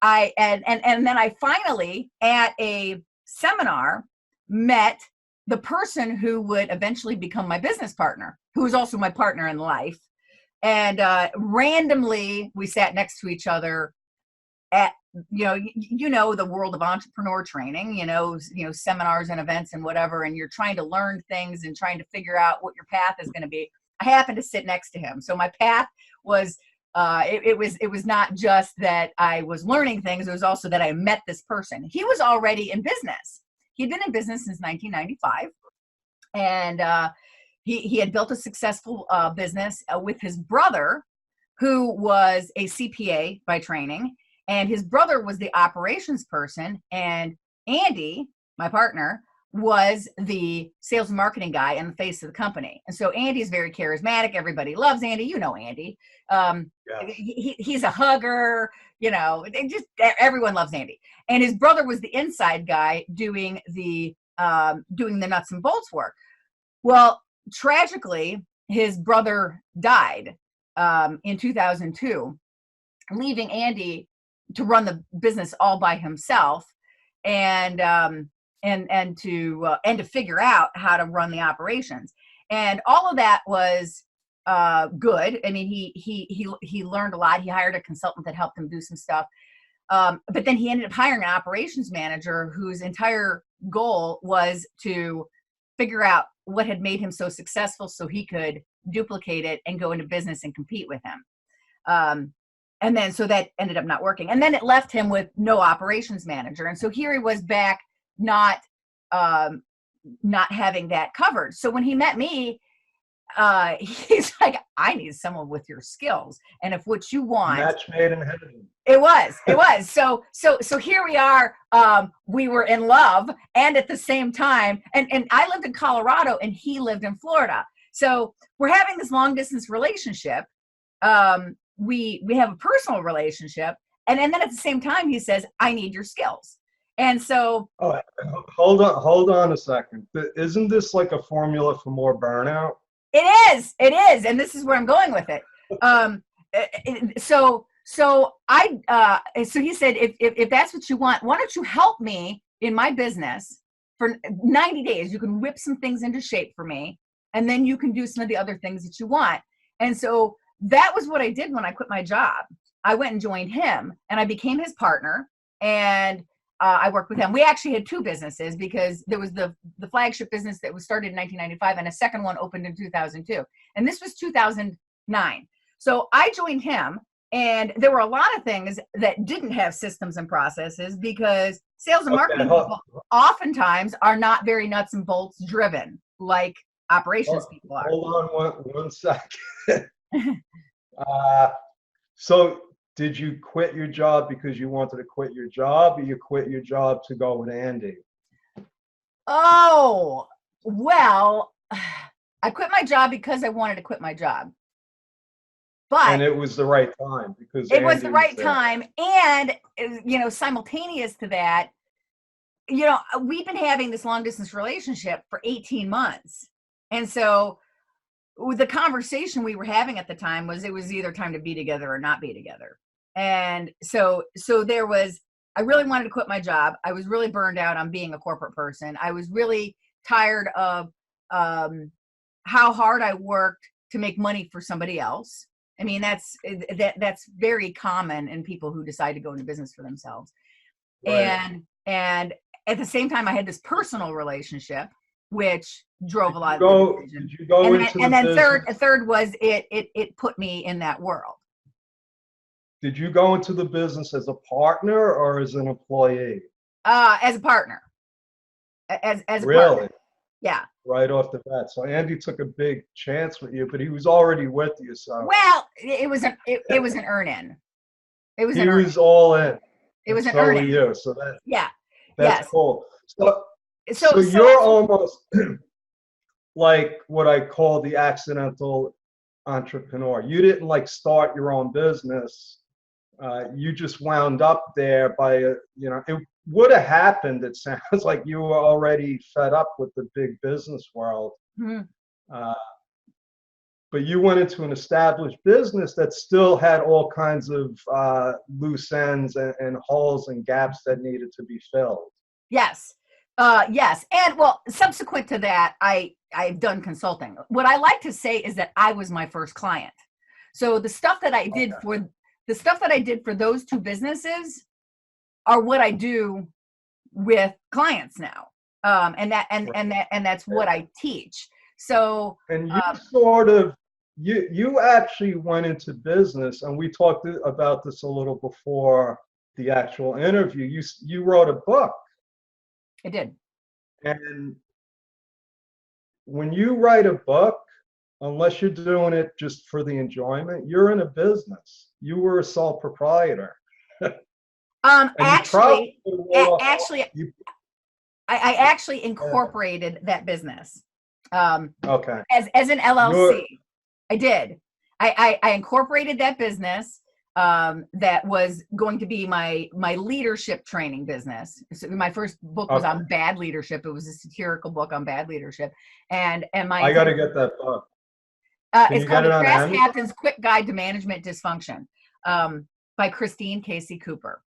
and then I finally at a seminar met the person who would eventually become my business partner, who was also my partner in life. And randomly we sat next to each other at, the world of entrepreneur training, seminars and events and whatever, and you're trying to learn things and trying to figure out what your path is going to be. I happened to sit next to him. So my path was, it was not just that I was learning things. It was also that I met this person. He was already in business. He'd been in business since 1995. And he had built a successful business with his brother, who was a CPA by training. And his brother was the operations person. And Andy, my partner, was the sales and marketing guy and the face of the company. And so Andy's very charismatic. Everybody loves Andy. You know Andy. He's a hugger. Everyone loves Andy. And his brother was the inside guy doing the nuts and bolts work. Well, tragically, his brother died in 2002, leaving Andy to run the business all by himself, and to figure out how to run the operations. And all of that was good. I mean, he learned a lot. He hired a consultant that helped him do some stuff. But then he ended up hiring an operations manager whose entire goal was to figure out what had made him so successful so he could duplicate it and go into business and compete with him. And then, so that ended up not working. And then it left him with no operations manager. And so here he was back, not having that covered. So when he met me, he's like, I need someone with your skills. And if what you want, match made in heaven. It was. So here we are. We were in love, and at the same time, and I lived in Colorado and he lived in Florida. So we're having this long distance relationship. We have a personal relationship. And then at the same time, he says, I need your skills. And so. Oh, hold on a second. Isn't this like a formula for more burnout? It is. And this is where I'm going with it. So he said, if that's what you want, why don't you help me in my business for 90 days? You can whip some things into shape for me, and then you can do some of the other things that you want. And so that was what I did when I quit my job. I went and joined him, and I became his partner, and I worked with him. We actually had two businesses, because there was the flagship business that was started in 1995, and a second one opened in 2002. And this was 2009. So I joined him, and there were a lot of things that didn't have systems and processes, because sales and marketing people oftentimes are not very nuts and bolts driven like operations people are. Hold on one second. So did you quit your job because you wanted to quit your job, or you quit your job to go with Andy? Oh, well, I quit my job because I wanted to quit my job. And it was the right time, because it was the right time. And, simultaneous to that, we've been having this long distance relationship for 18 months. And so the conversation we were having at the time was, it was either time to be together or not be together. And so there was, I really wanted to quit my job. I was really burned out on being a corporate person. I was really tired of how hard I worked to make money for somebody else. I mean, that's very common in people who decide to go into business for themselves. Right. And at the same time, I had this personal relationship, which drove a lot of the decision. Did you go into the business? Third was it put me in that world. Did you go into the business as a partner or as an employee? As a partner. As a really? Partner. Yeah. Right off the bat. So Andy took a big chance with you, but he was already with you. So well, it was an earn-in. He was all in. It was an earn-in. You. So that's cool. So you're almost like what I call the accidental entrepreneur. You didn't like start your own business. You just wound up there by, it would have happened. It sounds like you were already fed up with the big business world. Mm-hmm. but you went into an established business that still had all kinds of loose ends and holes and gaps that needed to be filled. Yes. Yes. And well, subsequent to that, I've done consulting. What I like to say is that I was my first client. So the stuff that I did for those two businesses are what I do with clients now. And that's what I teach. So, And you sort of, you actually went into business, and we talked about this a little before the actual interview. You wrote a book. I did. And when you write a book, unless you're doing it just for the enjoyment, you're in a business. You were a sole proprietor. Actually, I actually incorporated that business. Okay. As an LLC. I did. I incorporated that business that was going to be my leadership training business. So my first book was on bad leadership. It was a satirical book on bad leadership. And I got to get that book. It's called The Crass Captain's Quick Guide to Management Dysfunction by Christine Casey Cooper.